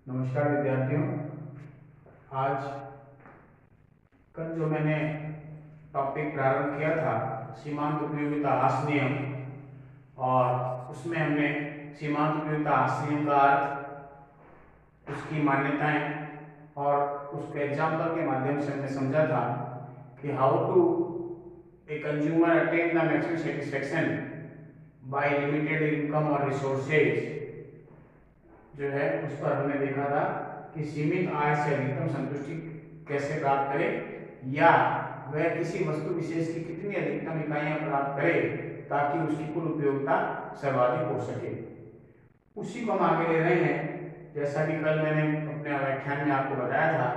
नमस्कार विद्यार्थियों। आज कल जो मैंने टॉपिक प्रारंभ किया था सीमांत उपयोगिता आस नियम, और उसमें हमने सीमांत उपयोगिता आस नियम का अर्थ, उसकी मान्यताएं और उसके एग्जाम्पल के माध्यम से हमने समझा था कि how to a consumer attain the maximum satisfaction by limited income और रिसोर्सेज जो है उस पर हमने देखा था कि सीमित आय से अधिकतम संतुष्टि कैसे प्राप्त करे, या वह किसी वस्तु विशेष की कितनी अधिकतम इकाइयां प्राप्त करे ताकि उसकी कुल उपयोगिता सर्वाधिक हो सके। उसी को हम आगे ले रहे हैं। जैसा कि कल मैंने अपने व्याख्यान में आपको बताया था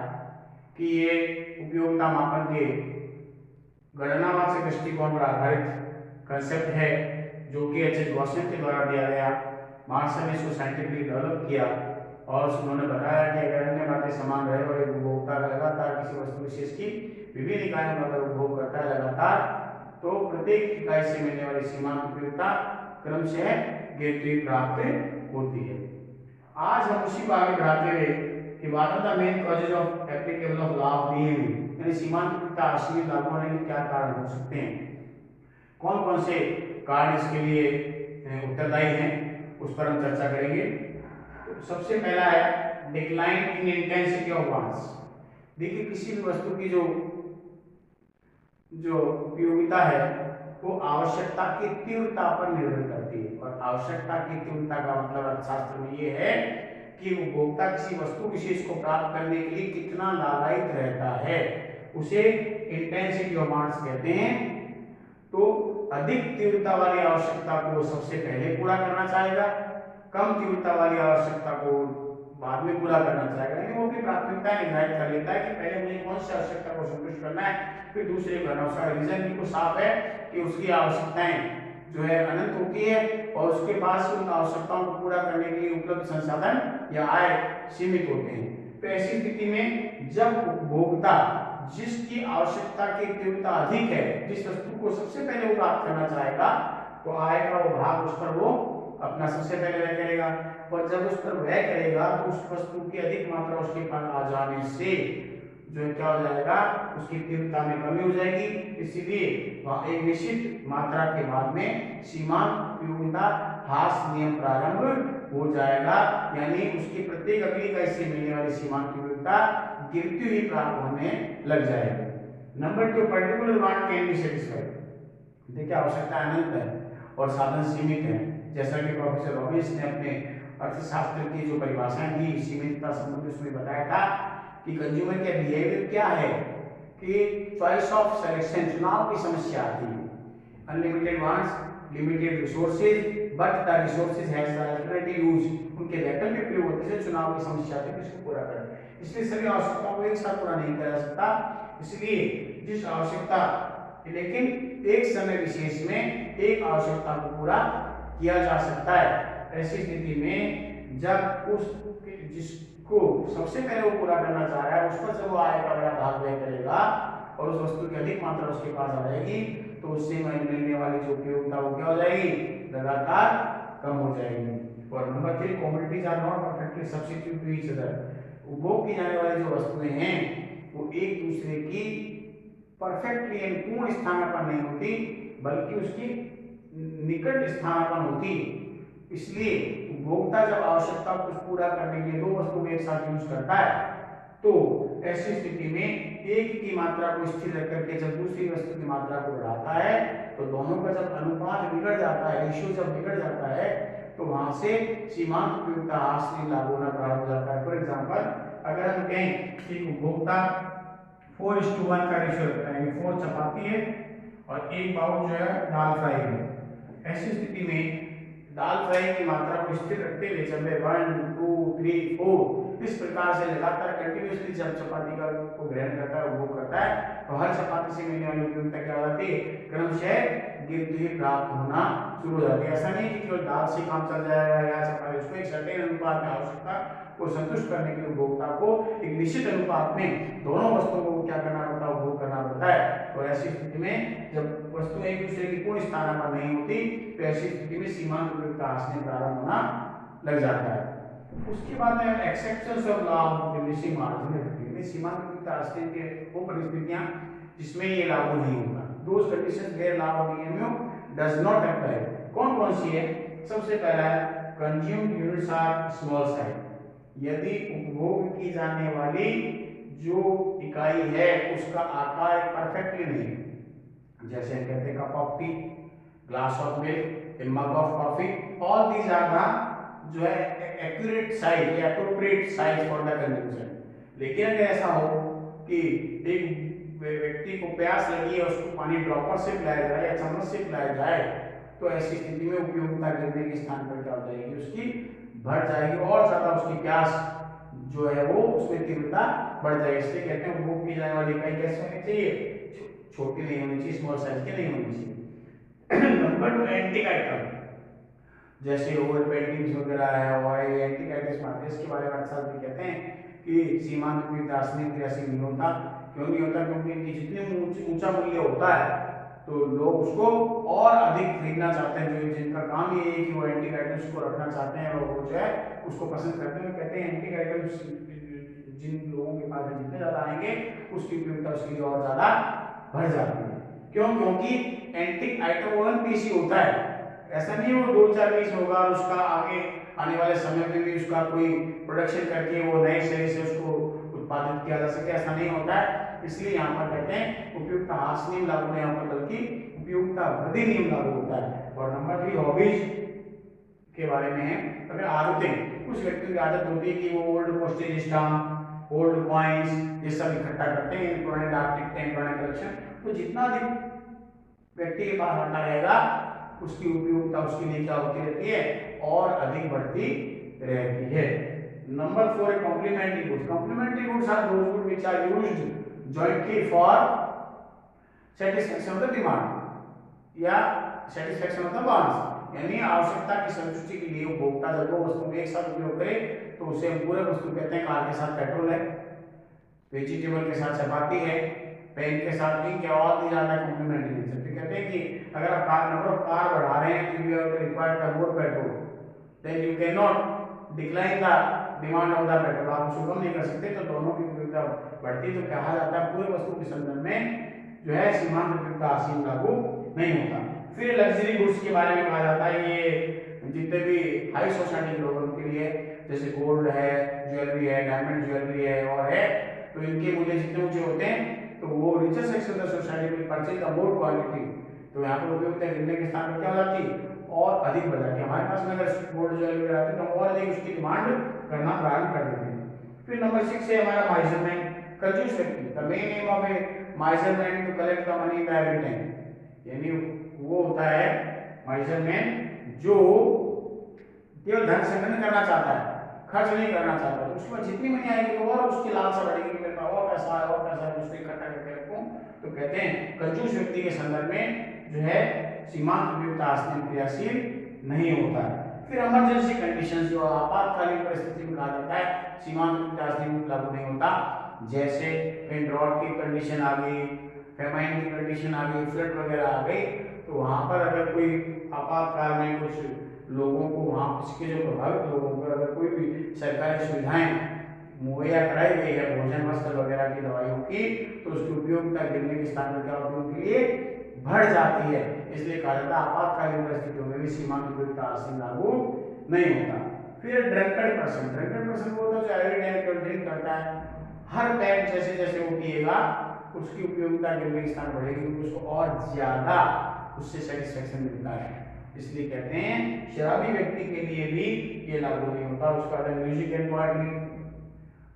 कि ये उपयोगिता मापन के गणनावाचक दृष्टिकोण पर आधारित कंसेप्ट है, जो कि एच गॉसियन के द्वारा दिया गया। मार्शल ने इसको साइंटिफिकली डेवलप किया और उन्होंने बताया कि अगर अन्य बातें समान रहे और एक उपभोक्ता लगातार किसी वस्तु विशेष की विभिन्न इकाइयों का अगर उपभोग करता है लगातार, तो प्रत्येक इकाई से मिलने वाली सीमांत उपयोगिता क्रमशः गिरती प्राप्त होती है। आज हम उसी को आगे बढ़ाते हुए कि what are the main causes of applicable of law of DME, यानी सीमांत उपयोगिता आश्रित लागू होने के क्या कारण हो सकते हैं, कौन कौन से कारण इसके लिए उत्तरदायी हैं, उस पर हम चर्चा करेंगे। तो सबसे पहला है decline in intensity of wants. देखिए, किसी भी वस्तु की जो उपयोगिता है वो आवश्यकता की तीव्रता पर निर्भर करती है, और आवश्यकता की तीव्रता का मतलब अर्थशास्त्र में ये है कि उपभोक्ता किसी वस्तु विशेष को प्राप्त करने के लिए कितना लालायित रहता है, उसे इंटेंसिटी ऑफ वांट्स कहते हैं। तो अधिक तीव्रता वाली आवश्यकता को सबसे पहले पूरा करना चाहेगा, कम तीव्रता वाली आवश्यकता को बाद में पूरा करना चाहेगा, यानी वो भी प्राथमिकता निर्धारित कर लेता है कि पहले मुझे कौन सी आवश्यकता को संतुष्ट करना है, फिर दूसरे को करना। उसका रीजन बिल्कुल साफ है कि उसकी आवश्यकताएं जो है अनंत होती है और उसके पास उन आवश्यकताओं को पूरा करने के लिए उपलब्ध संसाधन या आय सीमित होते हैं। तो ऐसी स्थिति में जब उपभोक्ता जिसकी आवश्यकता की तीव्रता अधिक है, जिस वस्तु को सबसे पहले वो प्राप्त करना चाहेगा, तो आय का वो भाग उस पर वो अपना सबसे पहले व्यय करेगा, और जब उस पर व्यय करेगा तो उस वस्तु की अधिक मात्रा उसके पास आ जाने से जो है क्या हो जाएगा, उसकी तीव्रता में कमी हो जाएगी। इसीलिए एक निश्चित मात्रा के बाद में सीमांत उपयोगिता ह्रास नियम प्रारंभ हो जाएगा, यानी उसकी प्रत्येक अगली इकाई से मिलने वाली सीमांत उपयोगिता गिरती हुई प्राप्त होने लग जाएगी। Number 2, particular want can be satisfied. देखिए, आवश्यकता अनंत है और साधन सीमित है। जैसा कि प्रोफेसर रॉबिन्स ने अपने अर्थशास्त्र की जो परिभाषाएं दी सीमितता संबंधी, उसमें बताया था कि कंज्यूमर के बिहेवियर क्या है कि चॉइस ऑफ सिलेक्शन, चुनाव की समस्या आती है। Unlimited wants, limited resources, but the resources has the alternative use. उनके वैकल्पिक प्रयोग होते हैं, चुनाव की समस्या थी किसको पूरा करें, इसलिए सभी आवश्यकताओं को एक साथ पूरा नहीं किया जा सकता। इसलिए जिस आवश्यकता, लेकिन एक समय विशेष में एक आवश्यकता को पूरा किया जा सकता है, ऐसी स्थिति में जब उस जिसको सबसे पहले वो पूरा करना चाह रहा है उस पर जब वो आय का बड़ा भाग व्यय करेगा और उस वस्तु की अधिक मात्रा उसके पास आ जाएगी, तो उससे मिलने वाली जो उपयोगिता वो क्या हो जाएगी, लगातार कम हो जाएगी। और number 3, commodities are not perfectly substitute to each other. उपभोग की जाने वाली जो वस्तुएं हैं वो एक दूसरे की परफेक्टली यानी पूर्ण स्थानापन्न नहीं होती, बल्कि उसकी निकट स्थानापन्न होती है। इसलिए उपभोक्ता जब आवश्यकता को पूरा करने के लिए दो वस्तु को एक साथ यूज करता है, तो ऐसी स्थिति में एक की मात्रा को स्थिर रख करके जब दूसरी वस्तु की मात्रा को बढ़ाता है, तो दोनों का जब अनुपात बिगड़ जाता है, रेशियो जब बिगड़ जाता है, तो वहां से सीमांत उपयोगिता ह्रास नियम लागू होना प्रारंभ हो जाता है। फॉर एग्जाम्पल, अगर हम कहें कि उपभोक्ता 4:1 का रेशियो रखता है, 4 चपाती है और एक बाउल जो है दाल फ्राई है, ऐसी स्थिति में दाल फ्राई की मात्रा को स्थिर रखते हुए जब मैं 1, 2, 3, 4 इस प्रकार से लगातार कंटिन्यूअसली जब चपाती का को ग्रहण करता है, उपभोग करता है, तो हर चपाती से मिलने वाली उपयोगिता क्या हो जाती है, क्रमशः गिरती हुई प्राप्त होना शुरू हो जाती है। ऐसा नहीं कि केवल दाल से काम चल जाएगा या चपाती, उसको एक सर्टेन अनुपात में आवश्यकता को संतुष्ट करने के लिए उपभोक्ता को एक निश्चित अनुपात में दोनों वस्तुओं को क्या करना पड़ता है, उपभोग करना पड़ता है। तो ऐसी स्थिति में जब वस्तु एक दूसरे की पूर्ण स्थानापन्न नहीं होती, तो ऐसी स्थिति में सीमांत उपयोगिता ह्रास नियम प्रारंभ होना लग जाता है। उसके बाद में exceptions of law of diminishing marginal, सीमांत विपरीत के वो परिस्थितियां जिसमें ये लागू नहीं होता, those conditions where law of DMU does not apply. कौन कौन सी है? सबसे पहला है consumed units are small size, यदि उपभोग की जाने वाली जो इकाई है उसका आकार परफेक्टली नहीं, जैसे हम कहते हैं cup of tea, glass of milk, mug of coffee, all these are the जो है एक्यूरेट साइज या appropriate size for the consumption. लेकिन अगर ऐसा हो कि एक व्यक्ति को प्यास लगी है, उसको पानी ड्रॉपर से पिलाया जाए या चम्मच से पिलाया जाए, तो ऐसी स्थिति में उपयोगिता गिरने के स्थान पर क्या हो जाएगी, उसकी बढ़ जाएगी और ज्यादा उसकी प्यास जो है वो उसमें तीव्रता बढ़ जाएगी। इसलिए कहते हैं उपभोग की जाने वाली इकाई कैसे होनी चाहिए, छोटी नहीं होनी चाहिए, स्मॉल साइज की नहीं होनी चाहिए। नंबर 2 एंटीक आइटम, जैसे ओवर पेंटिंग्स वगैरह है और ये एंटीक आइटम्स आते हैं, इसके बारे में अर्थशास्त्र भी कहते हैं कि सीमांत विपरीत दार्शनिक क्रियाशील नहीं होता। क्यों नहीं होता? क्योंकि इनकी जितनी ऊंचा मूल्य होता है तो लोग उसको और अधिक खरीदना चाहते हैं, जो जिनका काम ये है कि वो एंटीक आइटम्स को रखना चाहते हैं और वो जो है उसको पसंद करते हैं। कहते हैं एंटीक आइटम्स जिन लोगों के पास जितने ज्यादा आएंगे उसकी उपयोगिता उसके लिए और ज्यादा बढ़ जाती है। क्यों? क्योंकि एंटीक आइटम वन पीस ही होता है, ऐसा नहीं वो 2-4 पीस होगा और उसका आगे आने वाले समय में भी उसका कोई प्रोडक्शन करके वो नए सिरे से उसको उत्पादित किया जा सके, ऐसा नहीं होता है। इसलिए यहाँ पर कहते हैं उपयुक्ता ह्रास नियम लागू नहीं होता बल्कि उपयुक्ता वृद्धि नियम लागू होता है। और नंबर 3 हॉबीज के बारे में है। अगर आदतें, कुछ व्यक्तियों की आदत होती है कि वो old postage stamp, old coins ये सब इकट्ठा करते हैं, पुराने डाक टिकटें, पुराने कलेक्शन, तो जितना अधिक व्यक्ति के पास आता रहेगा उसकी उपयोगिता उसके लिए क्या होती रहती है और अधिक बढ़ती रहती है। नंबर 4 है complementary goods. Complementary goods are those goods which are used jointly for satisfaction of the demand या सेटिस्फैक्शन ऑफ द वांट्स, यानी आवश्यकता की संतुष्टि के लिए उपभोक्ता जब वो वस्तु एक साथ उपयोग करे तो उसे हम पूरे वस्तु कहते हैं। कार के साथ पेट्रोल है, वेजिटेबल के साथ चपाती है, पेन के साथ इंक है, और भी ज्यादा कॉम्प्लीमेंट्री नेचर। कहते हैं कि अगर आप कार नंबर ऑफ कार बढ़ा रहे हैं तो you have to require the more petrol, then you can not decline the demand of the petrol, आप उसको कम नहीं कर सकते, तो दोनों की उपयोगिता बढ़ती। तो कहा जाता है पूरे वस्तु के संदर्भ में जो है सीमांत उपयोगिता असीम लागू नहीं होता। फिर लग्जरी गुड्स के बारे में कहा जाता है, ये जितने भी हाई सोसाइटी के लोगों के लिए, जैसे गोल्ड है, ज्वेलरी है, डायमंड ज्वेलरी है और है, तो इनके मूल्य जितने ऊंचे होते हैं तो वो richer section of society will purchase the more quantity, तो यहाँ पर उपयोगिता गिरने के स्थान पर क्या हो जाती है और अधिक बढ़ जाती है। हमारे पास में अगर गोल्ड ज्वेलरी रहती है तो हम और अधिक उसकी डिमांड करना प्रारंभ कर देते हैं। फिर नंबर 6 है हमारा माइजरमेंट। कंजूस व्यक्ति, the main aim of a miserment to collect the money in the every time, यानी वो होता है माइजरमेंट जो केवल धन संग्रह करना चाहता है, खर्च नहीं करना चाहता, तो उसके बाद जितनी मनी आएगी तो और उसकी लालसा बढ़ेगी कि मेरे पास और पैसा है और पैसा है, उसको इकट्ठा करके रखूं। तो कहते हैं कंजूस व्यक्ति के संदर्भ में जो है सीमांत उपयोगिता आसन्न क्रियाशील नहीं होता है। फिर इमरजेंसी कंडीशन, जो आपातकालीन परिस्थिति में कहा जाता है सीमांत उपयोगिता आसन्न लागू नहीं होता, जैसे कहीं ड्रॉट की कंडीशन आ गई, फेमाइन की कंडीशन आ गई, फ्लड वगैरह आ गई, तो वहां पर अगर कोई आपातकाल में कुछ लोगों को, वहां उसके जो प्रभावित लोगों को अगर कोई भी सरकारी सुविधाएं मुहैया कराई गई है, भोजन वस्त्र वगैरह की, दवाइयों की, तो उसकी उपयोगिता गिरने के स्थान पर क्या होती है उनके लिए बढ़ जाती है। इसलिए कहा जाता है आपातकालीन परिस्थितियों में भी सीमांत उपयोगिता आसीन लागू नहीं होता। फिर ड्रंकर्ड पर्सन, ड्रंकर्ड पर्सन वो होता है जो एवरी टाइम केवल ड्रिंक करता है, हर टाइम जैसे जैसे वो पिएगा उसकी उपयोगिता गिरने के स्थान बढ़ेगी क्योंकि उसको और ज्यादा उससे सेटिस्फेक्शन मिलता है। इसलिए कहते हैं शराबी व्यक्ति के लिए भी ये लागू नहीं होता। उसका अगर म्यूजिक एंड पार्टी,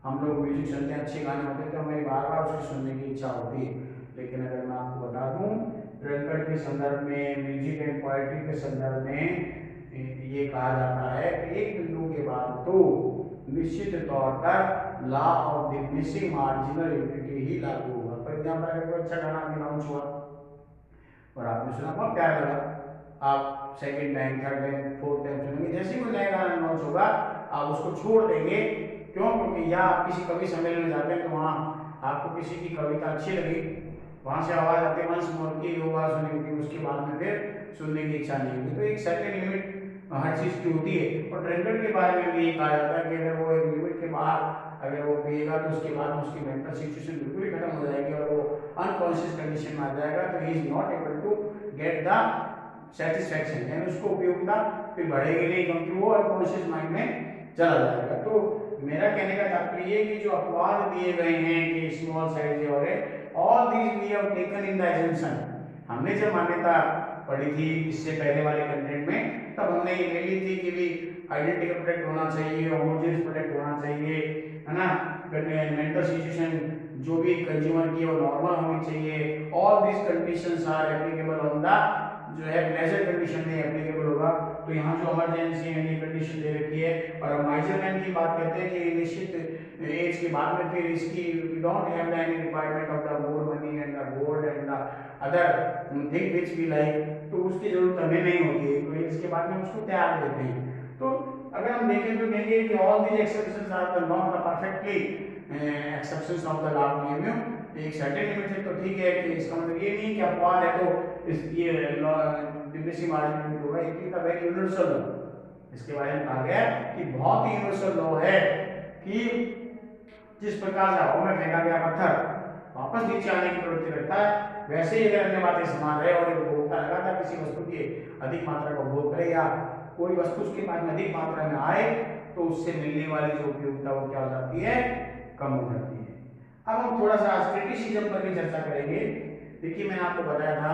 हम लोग म्यूजिक सुनते हैं, अच्छे गाने होते हैं तो हमें बार बार उसको सुनने की इच्छा होती है, लेकिन अगर मैं आपको बता दूं ड्रंकर्ड के संदर्भ में, म्यूजिक एंड पोएट्री के संदर्भ में ये कहा जाता है कि एक बिंदु के बाद तो निश्चित तौर पर law of diminishing marginal utility ही लागू होगा। फॉर एग्जाम्पल अगर कोई अच्छा गाना अनाउंस हुआ और आपने सुना, बहुत प्यारा लगा, आप second time, third time, fourth time सुनेंगे, जैसे ही कोई नया गाना अनाउंस होगा आप उसको छोड़ देंगे। क्यों? क्योंकि या आप किसी कवि सम्मेलन में जाते हैं तो वहाँ आपको किसी की कविता अच्छी लगी, वहाँ से आवाज़ आती है वंस मोर की, वो आवाज़ सुनेंगे, उसके बाद में फिर सुनने की इच्छा नहीं होगी। तो एक सर्टेन लिमिट हर चीज की होती है। और ड्रिंकर के बारे में भी ये कहा जाता है कि अगर वो एक लिमिट के बाहर अगर वो पिएगा तो उसके बाद उसकी मेंटल सिचुएशन बिल्कुल ही खत्म हो जाएगी और वो अनकॉन्शियस कंडीशन में आ जाएगा, तो he is not able to get the satisfaction, यानी उसको उपयोगिता फिर बढ़ेगी नहीं क्योंकि वो अनकॉन्शियस माइंड में चला जाएगा। तो मेरा कहने का तात्पर्य ये कि जो अपवाद दिए गए हैं कि स्मॉल साइज और all these we have taken in the assumption, हमने जब मान्यता पढ़ी थी इससे पहले वाले कंटेंट में तब हमने ये ले ली थी कि भी आइडेंटिकल प्रोडक्ट होना चाहिए, होमोजेनियस प्रोडक्ट होना चाहिए, है ना, मेंटल सिचुएशन जो भी कंज्यूमर की वो नॉर्मल होनी चाहिए, all this conditions are applicable on the जो है प्लेजर कंडीशन में एप्लीकेबल होगा। तो यहाँ जो इमरजेंसी है ये कंडीशन दे रखी है और हम मेजरमेंट की बात करते हैं कि निश्चित एज के बाद में फिर इसकी we don't have any requirement of the more money and the gold and the other thing which we like, तो उसकी जरूरत हमें नहीं होती है, तो इसके बाद में उसको त्याग देते हैं। तो अगर हम देखें तो कहेंगे कि all these exceptions are the not the perfectly exceptions of the law of EMU, एक सर्टेन लिमिट है तो ठीक है, कि इसका मतलब ये नहीं कि अपवाद है तो इस ये डिमिनिशिंग मार्जिन होगा, it is a very universal law. इसके बारे में कहा गया कि बहुत ही यूनिवर्सल लॉ है कि जिस प्रकार से हवा में फेंका गया पत्थर वापस नीचे आने की प्रवृत्ति रखता है, वैसे ही अगर अन्य बातें समान रहे और उपभोक्ता लगातार किसी वस्तु की अधिक मात्रा का उपभोग करे या कोई वस्तु उसके पास में अधिक मात्रा में आए तो उससे मिलने वाली जो उपयोगिता वो क्या हो जाती है, कम हो जाती है। अब हम थोड़ा सा आज क्रिटिसिज्म पर भी चर्चा करेंगे। देखिए मैंने आपको बताया था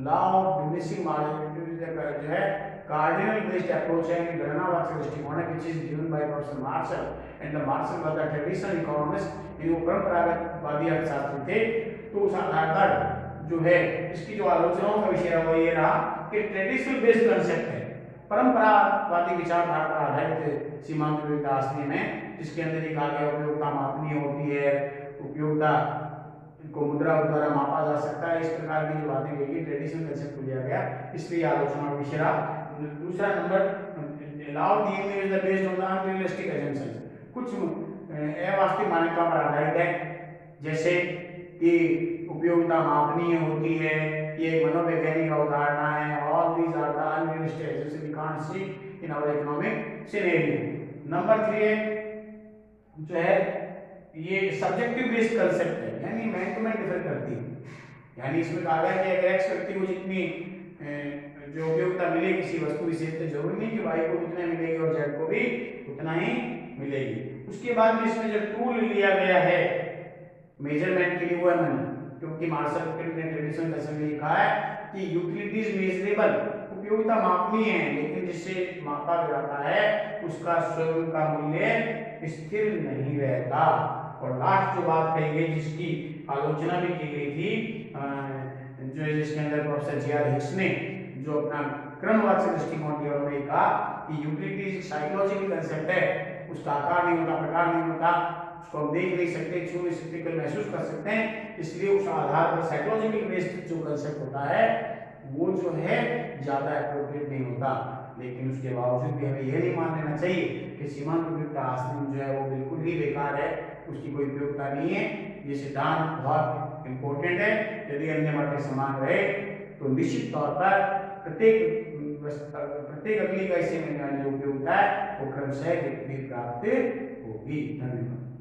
लॉ ऑफ डिमिनिशिंग मार्जिन जो है कार्डिनल बेस्ड अप्रोच है, गणनावाचक दृष्टिकोण है which is given by professor Marshall and the Marshall was the traditional economist, वो परंपरागतवादी अर्थशास्त्री थे। तो उस आधार पर जो है इसकी जो आलोचनाओं का विषय है वो ये रहा कि ट्रेडिशनल बेस्ड कंसेप्ट है, परंपरावादी विचारधारा पर आधारित सीमांत उपयोगिता असली में, जिसके अंदर एक आगे उपयोगिता मापनीय होती है, उपयोगिता को मुद्रा द्वारा मापा जा सकता है, इस प्रकार की जो बातें कही ट्रेडिशनल कंसेप्ट को लिया गया, इसलिए आलोचना का विषय रहा। दूसरा number law of EMU is based on the unrealistic assumptions, कुछ अवास्तविक मान्यताओं पर आधारित है, जैसे कि उपयोगिता मापनीय होती है, ये मनोवैज्ञानिक अवधारणा है, all these are the unrealistic assumptions we can't see in our economic scenario. Number 3 है जो है ये सब्जेक्टिव बेस्ड कंसेप्ट है, यानी मैन टू मैन डिफर करती है, यानी इसमें कहा गया कि अगर एक्स व्यक्ति को जितनी जो उपयोगिता मिले किसी वस्तु विशेष से जरूरी नहीं कि वाई को उतना मिलेगी और जेड को भी उतना ही मिलेगी। उसके बाद में इसमें जो टूल लिया गया है मेजरमेंट के लिए वो है मनी, क्योंकि मार्शल ने ट्रेडिशनल कंसेप्ट में लिखा है कि यूटिलिटीज मेजरेबल, उपयोगिता मापनीय है लेकिन जिससे मापा जाता है उसका स्वयं का मूल्य स्थिर नहीं रहता। और लास्ट जो बात कही गई जिसकी आलोचना भी की गई थी जो जिसके अंदर प्रोफेसर जी.आर. हिक्स ने जो अपना क्रमवाचक दृष्टिकोण दिया, उन्होंने कहा कि यूटिलिटी साइकोलॉजिकल कंसेप्ट है, उसका आकार नहीं होता, प्रकार नहीं होता, उसको हम देख नहीं सकते, छू नहीं सकते, केवल महसूस कर सकते हैं, इसलिए उस आधार पर साइकोलॉजिकल बेस्ड जो कंसेप्ट होता है वो जो है ज्यादा एप्रोप्रिएट नहीं होता। लेकिन उसके बावजूद भी हमें यह नहीं मान लेना चाहिए कि सीमांत उपयोगिता आश्रम जो है वो बिल्कुल ही बेकार है, उसकी कोई उपयोगिता नहीं है। ये सिद्धांत बहुत इंपॉर्टेंट है, यदि अन्य बातें समान रहे तो निश्चित तौर पर प्रत्येक अगली का इससे मिलने वाली जो उपयोगिता है वो क्रमशः प्राप्त होगी। धन्यवाद।